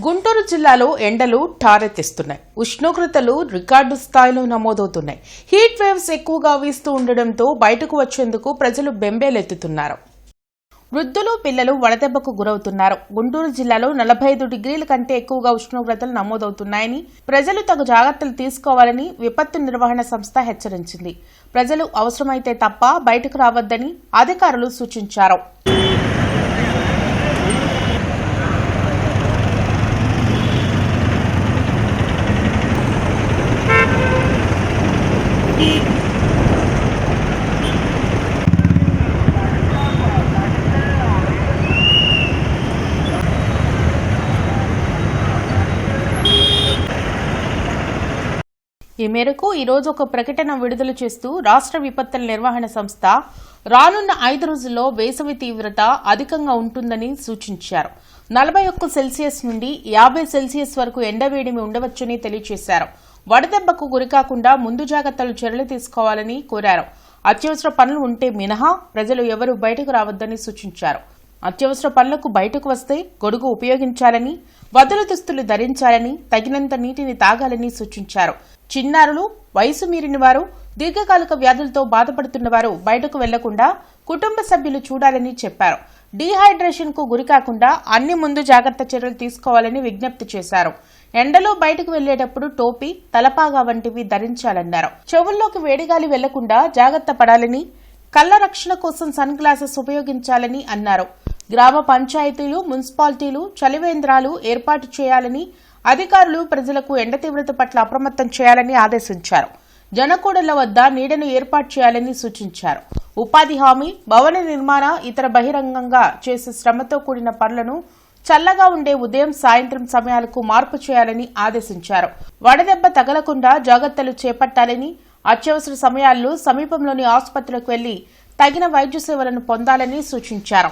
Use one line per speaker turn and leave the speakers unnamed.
గుంటూరు జిల్లాలో ఎండలు ఠారెత్తిస్తున్నాయి. ఉష్ణోగ్రతలు రికార్డు స్థాయిలో నమోదవుతున్నాయి. హీట్ వేవ్స్ ఎక్కువగా వీస్తూ ఉండడంతో బయటకు వచ్చేందుకు ప్రజలు బెంబేలెత్తుతున్నారు. వృద్ధులు, పిల్లలు వడదెబ్బకు గురవుతున్నారు. గుంటూరు జిల్లాలో 45 డిగ్రీల కంటే ఎక్కువగా ఉష్ణోగ్రతలు నమోదవుతున్నాయని, ప్రజలు తగు జాగ్రత్తలు తీసుకోవాలని విపత్తు నిర్వహణ సంస్థ హెచ్చరించింది. ప్రజలు అవసరమైతే తప్ప బయటకు రావద్దని అధికారులు సూచించారు. ఈ మేరకు ఈరోజు ఒక ప్రకటన విడుదల చేస్తూ రాష్ట్ర విపత్తుల నిర్వహణ సంస్థ రానున్న 5 రోజుల్లో వేసవి తీవ్రత అధికంగా ఉంటుందని సూచించారు. 41 సెల్సియస్ నుండి 50 సెల్సియస్ వరకు ఎండవేడిమి ఉండవచ్చని తెలియజేశారు. వడదెబ్బకు గురికాకుండా ముందు జాగ్రత్తలు చర్యలు తీసుకోవాలని కోరారు. అత్యవసర పనులు ఉంటే మినహా ప్రజలు ఎవరూ బయటకు రావద్దని సూచించారు. అత్యవసర పనులకు బయటకు వస్తే గొడుగు ఉపయోగించాలని, వదులు దుస్తులు ధరించాలని, తగినంత నీటిని తాగాలని సూచించారు. చిన్నారులు, వయసు మీరిన వారు, దీర్ఘకాలిక వ్యాధులతో బాధపడుతున్న వారు బయటకు వెళ్లకుండా కుటుంబ సభ్యులు చూడాలని చెప్పారు. డీహైడ్రేషన్ కు గురికాకుండా అన్ని ముందు జాగ్రత్త చర్యలు తీసుకోవాలని విజ్ఞప్తి చేశారు. ఎండలో బయటకు వెళ్లేటప్పుడు టోపీ, తలపాగా వంటివి ధరించాలన్నారు. చెవుల్లోకి వేడిగాలి వెళ్లకుండా జాగ్రత్త పడాలని, కళ్ల రక్షణ కోసం సన్ గ్లాసెస్ ఉపయోగించాలని అన్నారు. గ్రామ పంచాయతీలు, మున్సిపాలిటీలు చలివేంద్రాలు ఏర్పాటు చేయాలని, అధికారులు ప్రజలకు ఎండ తీవ్రత పట్ల అప్రమత్తం చేయాలని ఆదేశించారు. జనకూడళ్ల వద్ద నీడను ఏర్పాటు చేయాలని సూచించారు. ఉపాధి హామీ, భవన నిర్మాణ, ఇతర బహిరంగంగా చేసే శ్రమతో కూడిన పనులను చల్లగా ఉండే ఉదయం, సాయంత్రం సమయాలకు మార్పు చేయాలని ఆదేశించారు. వడదెబ్బ తగలకుండా జాగ్రత్తలు చేపట్టాలని, అత్యవసర సమయాల్లో సమీపంలోని ఆసుపత్రులకు వెళ్లి తగిన వైద్య సేవలను పొందాలని సూచించారు.